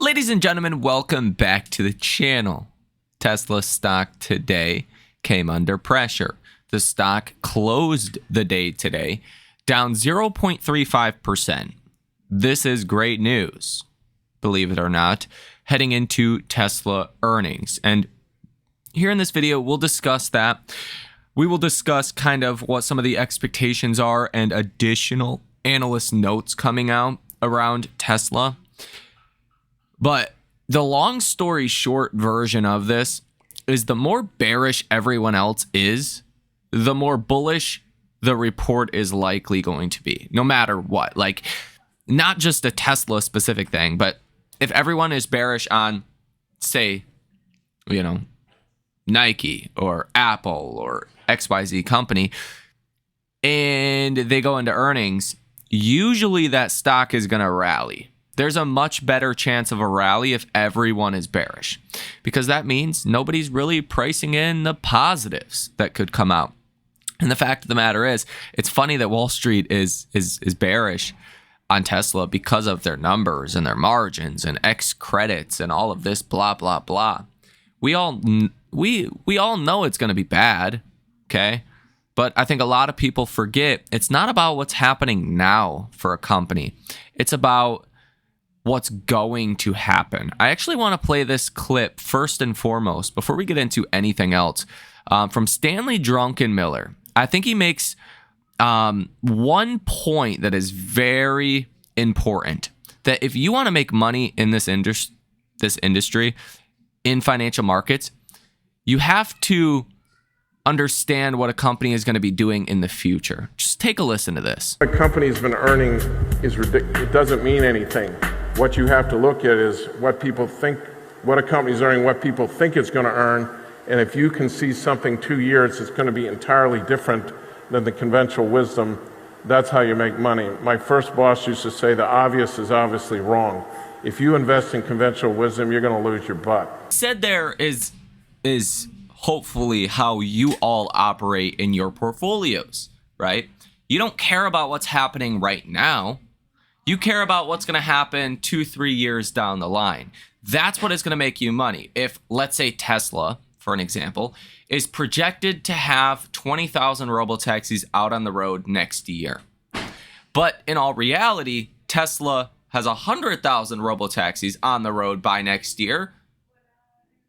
Ladies and gentlemen, welcome back to the channel. Tesla stock today came under pressure. The stock closed the day today down 0.35%. This is great news, believe it or not, heading into Tesla earnings. And here in this video, we'll discuss that. We will discuss kind of what some of the expectations are and additional analyst notes coming out around Tesla. But the long story short version of this is the more bearish everyone else is, the more bullish the report is likely going to be, no matter what. Like, not just a Tesla specific thing, but if everyone is bearish on, say, Nike or Apple or XYZ company, and they go into earnings, usually that stock is going to rally. There's a much better chance of a rally if everyone is bearish, because that means nobody's really pricing in the positives that could come out. And the fact of the matter is, it's funny that Wallstreet is bearish on Tesla because of their numbers and their margins and X credits and all of this blah blah blah. We all know it's going to be bad, okay? But I think a lot of people forget it's not about what's happening now for a company. It's about what's going to happen. I actually want to play this clip first and foremost before we get into anything else from Stanley Druckenmiller. I think he makes one point that is very important, that if you want to make money in this industry, in financial markets, you have to understand what a company is going to be doing in the future. Just take a listen to this. What a company's been earning is ridiculous. It doesn't mean anything. What you have to look at is what people think, what a company's earning, what people think it's going to earn. And if you can see something 2 years, it's going to be entirely different than the conventional wisdom. That's how you make money. My first boss used to say the obvious is obviously wrong. If you invest in conventional wisdom, you're going to lose your butt. Said there is hopefully how you all operate in your portfolios, right? You don't care about what's happening right now. You care about what's going to happen 2-3 years down the line. That's what is going to make you money. If, let's say, Tesla, for an example, is projected to have 20,000 robotaxis out on the road next year. But in all reality, Tesla has 100,000 robotaxis on the road by next year.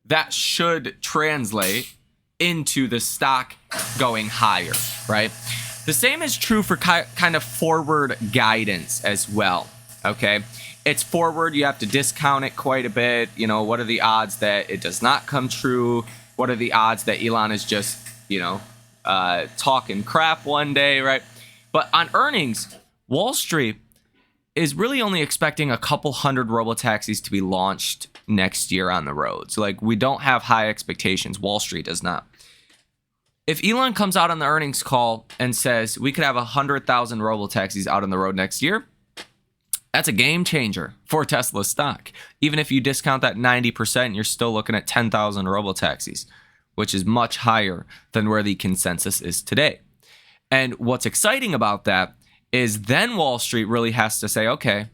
That should translate into the stock going higher, right? The same is true for kind of forward guidance as well, okay? It's forward, you have to discount it quite a bit. What are the odds that it does not come true? What are the odds that Elon is just, talking crap one day, right? But on earnings, Wallstreet is really only expecting a couple hundred robotaxis to be launched next year on the road. So, we don't have high expectations. Wallstreet does not. If Elon comes out on the earnings call and says we could have 100,000 robotaxis out on the road next year, that's a game changer for Tesla stock. Even if you discount that 90%, you're still looking at 10,000 robotaxis, which is much higher than where the consensus is today. And what's exciting about that is then Wallstreet really has to say, okay,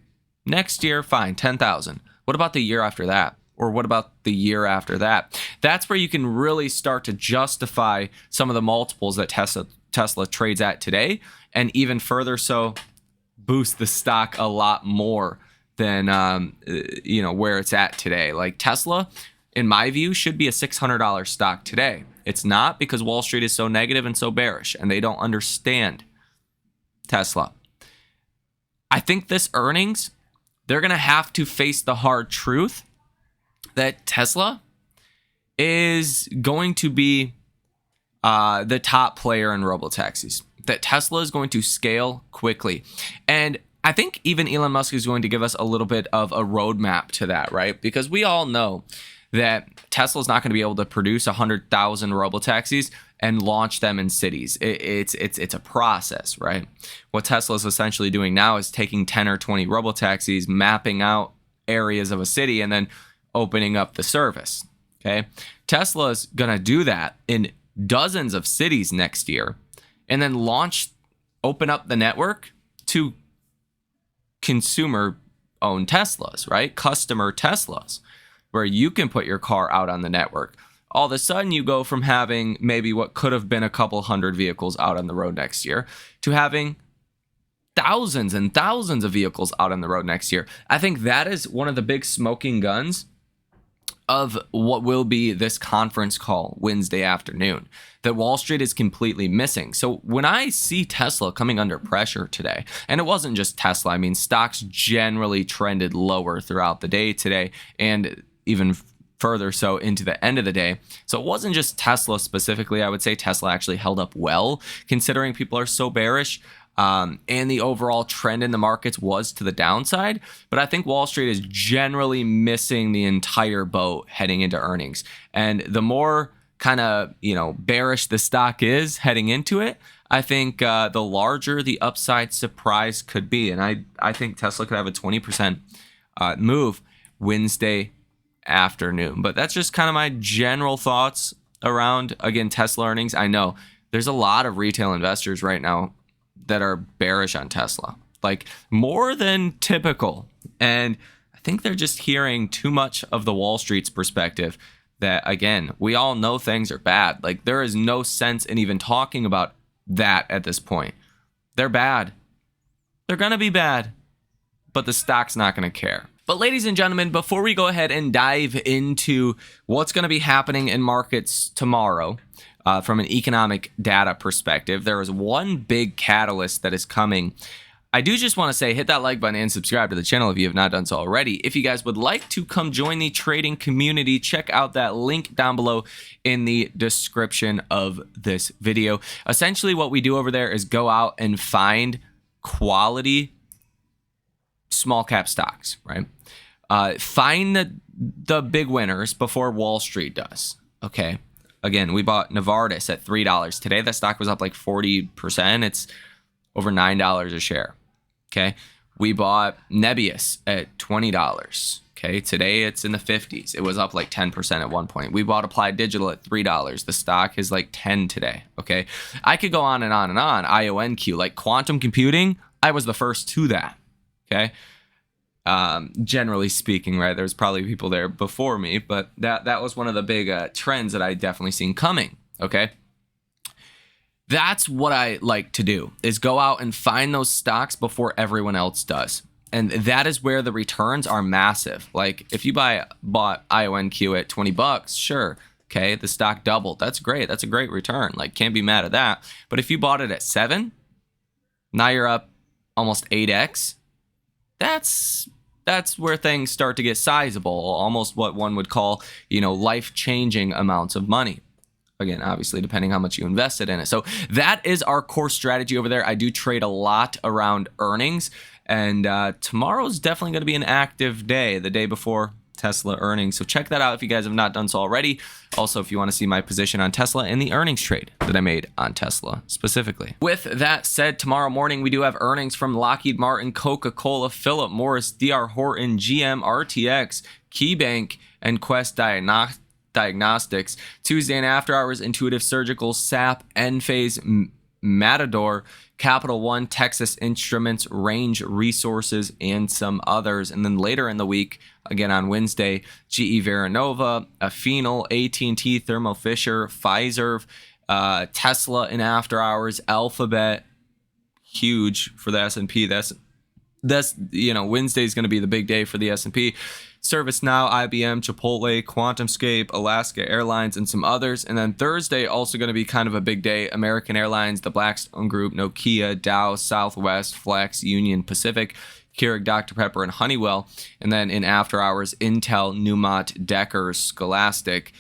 next year, fine, 10,000. What about the year after that? Or what about the year after that? That's where you can really start to justify some of the multiples that Tesla trades at today, and even further so, boost the stock a lot more than where it's at today. Like Tesla, in my view, should be a $600 stock today. It's not, because Wallstreet is so negative and so bearish, and they don't understand Tesla. I think this earnings, they're going to have to face the hard truth that Tesla is going to be the top player in robotaxis, that Tesla is going to scale quickly. And I think even Elon Musk is going to give us a little bit of a roadmap to that, right? Because we all know that Tesla is not going to be able to produce 100,000 robotaxis and launch them in cities. It's a process, right? What Tesla is essentially doing now is taking 10 or 20 robotaxis, mapping out areas of a city, and then opening up the service, okay? Tesla is going to do that in dozens of cities next year, and then open up the network to consumer own Teslas, right? Customer Teslas, where you can put your car out on the network. All of a sudden, you go from having maybe what could have been a couple hundred vehicles out on the road next year to having thousands and thousands of vehicles out on the road next year. I think that is one of the big smoking guns of what will be this conference call Wednesday afternoon that Wall Street is completely missing. So when I see Tesla coming under pressure today, and it wasn't just Tesla, I mean, stocks generally trended lower throughout the day today and even further so into the end of the day. So it wasn't just Tesla specifically. I would say Tesla actually held up well considering people are so bearish. And the overall trend in the markets was to the downside. But I think Wall Street is generally missing the entire boat heading into earnings. And the more kind of, bearish the stock is heading into it, I think the larger the upside surprise could be. And I think Tesla could have a 20% move Wednesday afternoon. But that's just kind of my general thoughts around, again, Tesla earnings. I know there's a lot of retail investors right now that are bearish on Tesla, like more than typical. And I think they're just hearing too much of the Wall Street's perspective that, again, we all know things are bad. Like there is no sense in even talking about that at this point. They're bad. They're going to be bad, but the stock's not going to care. But ladies and gentlemen, before we go ahead and dive into what's going to be happening in markets tomorrow, from an economic data perspective, there is one big catalyst that is coming. I do just want to say, hit that like button and subscribe to the channel if you have not done so already. If you guys would like to come join the trading community, check out that link down below in the description of this video. Essentially, what we do over there is go out and find quality small cap stocks, right? Find the big winners before Wall Street does, okay? Again, we bought Novartis at $3. Today, that stock was up like 40%. It's over $9 a share. Okay. We bought Nebius at $20. Okay. Today, it's in the 50s. It was up like 10% at one point. We bought Applied Digital at $3. The stock is like 10 today. Okay. I could go on and on and on. IONQ, like quantum computing, I was the first to that. Okay. Generally speaking, right? There's probably people there before me, but that was one of the big trends that I definitely seen coming. Okay. That's what I like to do, is go out and find those stocks before everyone else does. And that is where the returns are massive. Like if you bought IONQ at $20, sure. Okay. The stock doubled. That's great. That's a great return. Like can't be mad at that. But if you bought it at $7, now you're up almost 8x. That's where things start to get sizable, almost what one would call, life-changing amounts of money. Again, obviously, depending how much you invested in it. So that is our core strategy over there. I do trade a lot around earnings, and tomorrow's definitely going to be an active day, the day before Tesla earnings. So check that out if you guys have not done so already. Also, if you want to see my position on Tesla and the earnings trade that I made on Tesla specifically. With that said, tomorrow morning we do have earnings from Lockheed Martin, Coca-Cola, Philip Morris, D.R. Horton, GM, RTX, KeyBank, and Quest Diagnostics. Tuesday and after hours, Intuitive Surgical, SAP, Enphase, Matador, Capital One, Texas Instruments, Range Resources, and some others. And then later in the week, again on Wednesday, GE Veranova, Afinal, AT&T, Thermo Fisher, Pfizer, Tesla in after hours, Alphabet, huge for the S&P. That's Wednesday is going to be the big day for the S&P. ServiceNow, IBM, Chipotle, QuantumScape, Alaska Airlines, and some others. And then Thursday, also going to be kind of a big day. American Airlines, the Blackstone Group, Nokia, Dow, Southwest, Flex, Union Pacific, Keurig, Dr. Pepper, and Honeywell. And then in after hours, Intel, Newmont, Deckers, Scholastic,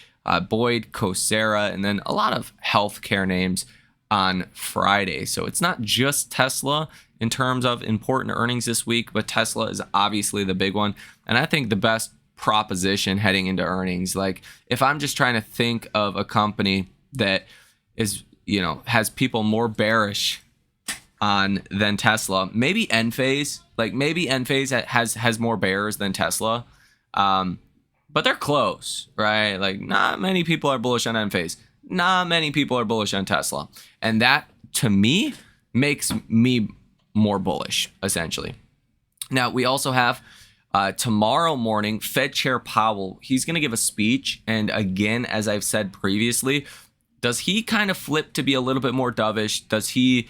Boyd, Coursera, and then a lot of healthcare names on Friday. So it's not just Tesla in terms of important earnings this week, but Tesla is obviously the big one. And I think the best proposition heading into earnings, like if I'm just trying to think of a company that is, has people more bearish on than Tesla, maybe Enphase. Like maybe Enphase has more bears than Tesla. But they're close, right? Like not many people are bullish on Enphase. Not many people are bullish on Tesla. And that, to me, makes me more bullish, essentially. Now, we also have Tomorrow morning, Fed Chair Powell, he's going to give a speech. And again, as I've said previously, does he kind of flip to be a little bit more dovish? Does he,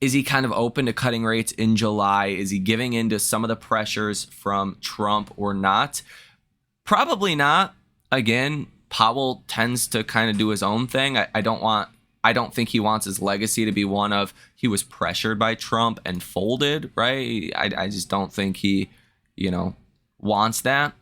is he kind of open to cutting rates in July? Is he giving in to some of the pressures from Trump or not? Probably not. Again, Powell tends to kind of do his own thing. I don't think he wants his legacy to be one of he was pressured by Trump and folded, right? I just don't think he, wants that.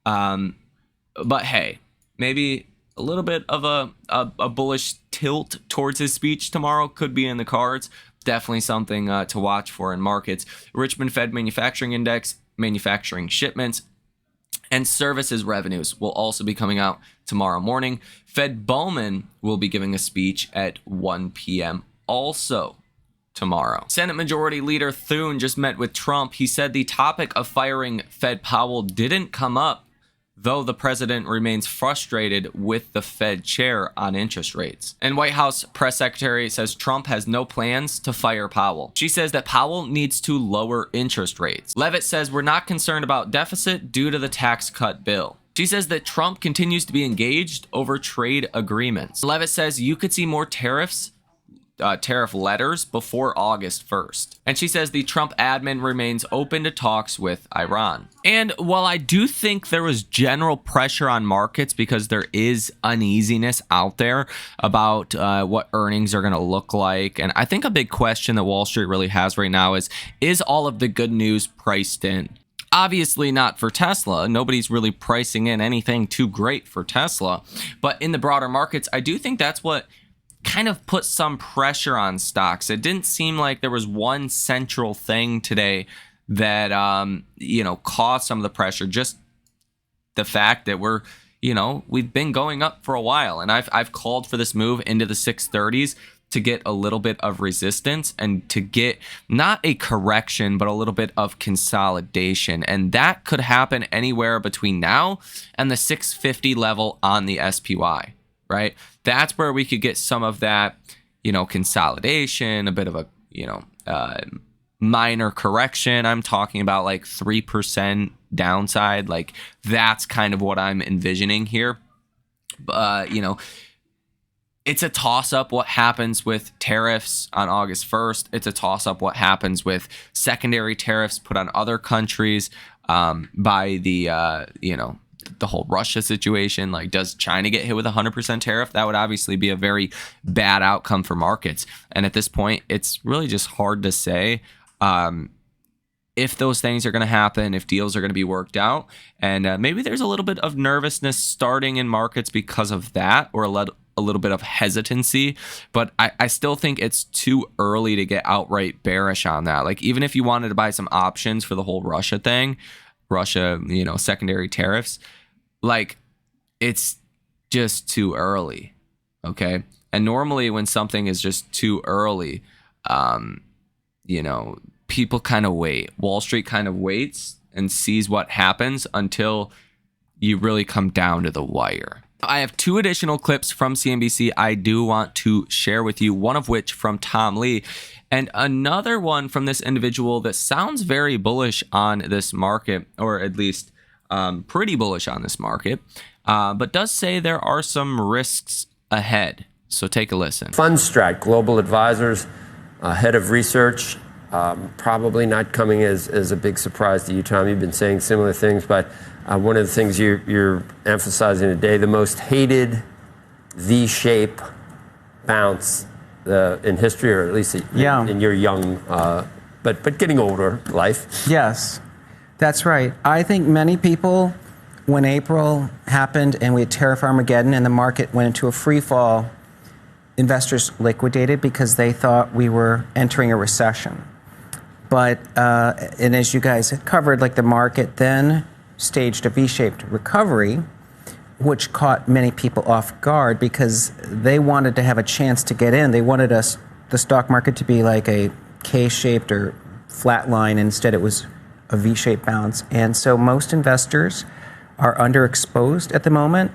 But hey, maybe a little bit of a bullish tilt towards his speech tomorrow could be in the cards. Definitely something to watch for in markets. Richmond Fed Manufacturing Index, manufacturing shipments, and services revenues will also be coming out tomorrow morning. Fed Bowman will be giving a speech at 1 p.m. also tomorrow. Senate Majority Leader Thune just met with Trump. He said the topic of firing Fed Powell didn't come up, though the president remains frustrated with the Fed chair on interest rates. And White House press secretary says Trump has no plans to fire Powell. She says that Powell needs to lower interest rates. Levitt says we're not concerned about deficit due to the tax cut bill. She says that Trump continues to be engaged over trade agreements. Levitt says you could see more tariff letters before August 1st. And she says the Trump admin remains open to talks with Iran. And while I do think there was general pressure on markets because there is uneasiness out there about what earnings are going to look like, and I think a big question that Wall Street really has right now is all of the good news priced in? Obviously not for Tesla. Nobody's really pricing in anything too great for Tesla. But in the broader markets, I do think that's what kind of put some pressure on stocks. It didn't seem like there was one central thing today that caused some of the pressure. Just the fact that we've been going up for a while, and I've called for this move into the 630s to get a little bit of resistance and to get not a correction but a little bit of consolidation, and that could happen anywhere between now and the 650 level on the SPY. Right? That's where we could get some of that, consolidation, a bit of a, minor correction. I'm talking about like 3% downside. Like that's kind of what I'm envisioning here. It's a toss up what happens with tariffs on August 1st. It's a toss up what happens with secondary tariffs put on other countries by the whole Russia situation. Like, does China get hit with a 100% tariff? That would obviously be a very bad outcome for markets. And at this point, it's really just hard to say if those things are going to happen, if deals are going to be worked out. And maybe there's a little bit of nervousness starting in markets because of that, or a little bit of hesitancy. But I still think it's too early to get outright bearish on that. Like, even if you wanted to buy some options for the whole Russia thing, secondary tariffs, like, it's just too early. Okay. And normally when something is just too early, people kind of wait. Wall Street kind of waits and sees what happens until you really come down to the wire. I have two additional clips from CNBC I do want to share with you, one of which from Tom Lee, and another one from this individual that sounds very bullish on this market, or at least pretty bullish on this market, but does say there are some risks ahead. So take a listen. Fundstrat, global advisors, head of research, probably not coming as a big surprise to you, Tom. You've been saying similar things, but one of the things you're emphasizing today, the most hated V-shape bounce in history, or at least in your young, but getting older life. Yes, that's right. I think many people, when April happened and we had Tariff Armageddon and the market went into a free fall, investors liquidated because they thought we were entering a recession. But, and as you guys had covered, like, the market then staged a V-shaped recovery, which caught many people off guard because they wanted to have a chance to get in. They wanted the stock market to be like a K-shaped or flat line. Instead, it was a V-shaped bounce. And so most investors are underexposed at the moment,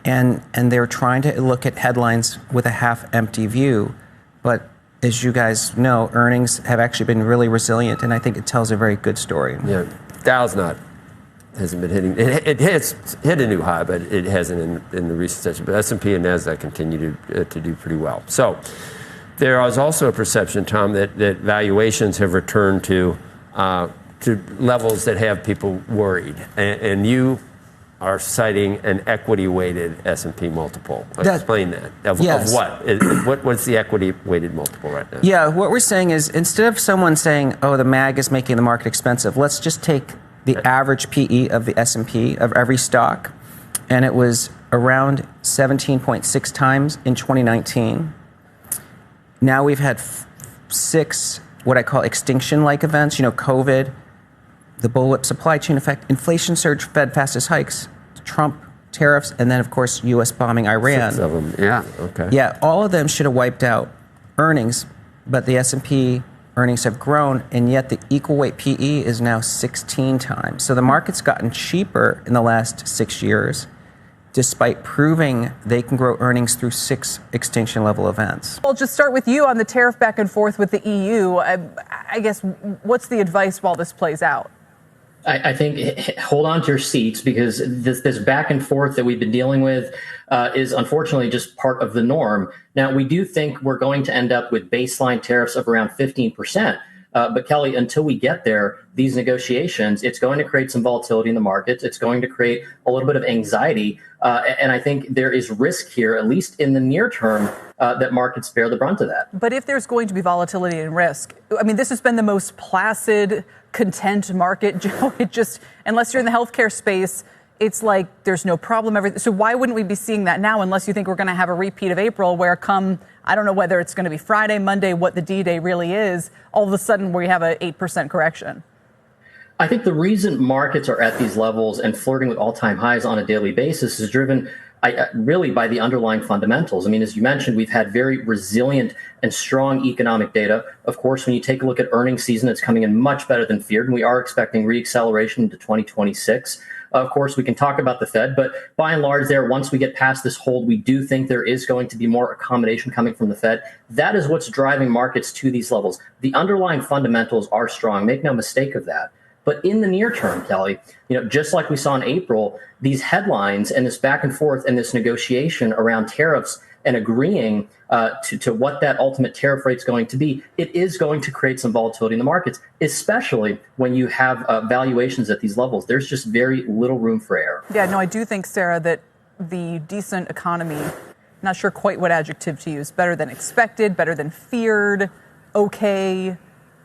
and they're trying to look at headlines with a half-empty view. But as you guys know, earnings have actually been really resilient, and I think it tells a very good story. Yeah. Dow's hasn't been hitting. It has hit a new high, but it hasn't in the recent session. But S&P and Nasdaq continue to do pretty well. So there is also a perception, Tom, that valuations have returned to levels that have people worried, and you are citing an equity-weighted S&P multiple. Explain that. Of what? What's the equity-weighted multiple right now? Yeah, what we're saying is instead of someone saying, oh, the MAG is making the market expensive, let's just take the average PE of the S&P of every stock, and it was around 17.6 times in 2019. Now we've had 6 what I call extinction-like events, COVID, the bullwhip supply chain effect, inflation surge, Fed fastest hikes, Trump tariffs, and then, of course, U.S. bombing Iran. 6 of them, yeah, okay. Yeah, all of them should have wiped out earnings, but the S&P earnings have grown, and yet the equal weight PE is now 16 times. So the market's gotten cheaper in the last 6 years, despite proving they can grow earnings through 6 extinction-level events. I'll just start with you on the tariff back and forth with the EU. I guess, what's the advice while this plays out? I think hold on to your seats, because this back and forth that we've been dealing with is unfortunately just part of the norm. Now, we do think we're going to end up with baseline tariffs of around 15%. But Kelly, until we get there, these negotiations, it's going to create some volatility in the markets. It's going to create a little bit of anxiety. And I think there is risk here, at least in the near term, that markets bear the brunt of that. But if there's going to be volatility and risk, I mean, this has been the most placid, content market, Joe. It just, unless you're in the healthcare space, it's like there's no problem. So why wouldn't we be seeing that now, unless you think we're going to have a repeat of April where I don't know whether it's going to be Friday, Monday, what the D-Day really is, all of a sudden we have an 8% correction? I think the reason markets are at these levels and flirting with all-time highs on a daily basis is driven really by the underlying fundamentals. I mean, as you mentioned, we've had very resilient and strong economic data. Of course, when you take a look at earnings season, it's coming in much better than feared, and we are expecting re-acceleration into 2026. Of course, we can talk about the Fed, but by and large there, once we get past this hold, we do think there is going to be more accommodation coming from the Fed. That is what's driving markets to these levels. The underlying fundamentals are strong. Make no mistake of that. But in the near term, Kelly, just like we saw in April, these headlines and this back and forth and this negotiation around tariffs and agreeing to what that ultimate tariff rate is going to be, it is going to create some volatility in the markets, especially when you have valuations at these levels. There's just very little room for error. Yeah, no, I do think, Sarah, that the decent economy, not sure quite what adjective to use, better than expected, better than feared, okay,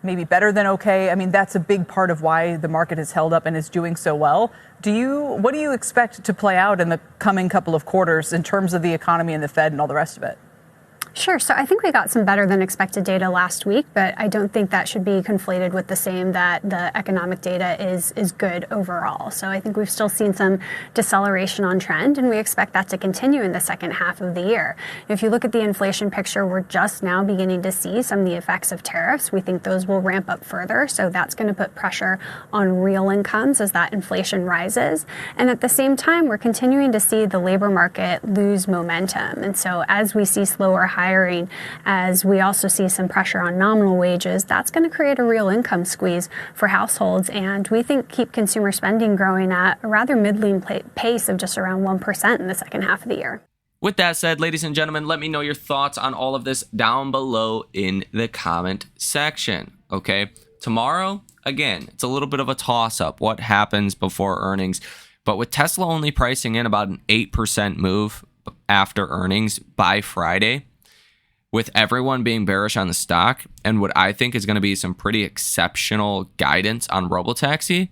maybe better than okay. I mean, that's a big part of why the market has held up and is doing so well. What do you expect to play out in the coming couple of quarters in terms of the economy and the Fed and all the rest of it? Sure. So I think we got some better than expected data last week, but I don't think that should be conflated with the same that the economic data is good overall. So I think we've still seen some deceleration on trend, and we expect that to continue in the second half of the year. If you look at the inflation picture, we're just now beginning to see some of the effects of tariffs. We think those will ramp up further. So that's going to put pressure on real incomes as that inflation rises. And at the same time, we're continuing to see the labor market lose momentum. And so as we see slower hiring, as we also see some pressure on nominal wages, that's going to create a real income squeeze for households. And we think keep consumer spending growing at a rather middling pace of just around 1% in the second half of the year. With that said, ladies and gentlemen, let me know your thoughts on all of this down below in the comment section. Okay, tomorrow, again, it's a little bit of a toss-up. What happens before earnings? But with Tesla only pricing in about an 8% move after earnings by Friday, with everyone being bearish on the stock and what I think is going to be some pretty exceptional guidance on Robotaxi,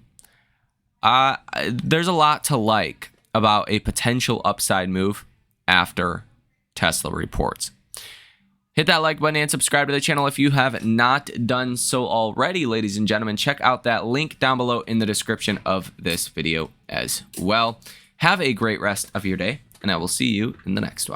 there's a lot to like about a potential upside move after Tesla reports. Hit that like button and subscribe to the channel if you have not done so already, ladies and gentlemen. Check out that link down below in the description of this video as well. Have a great rest of your day, and I will see you in the next one.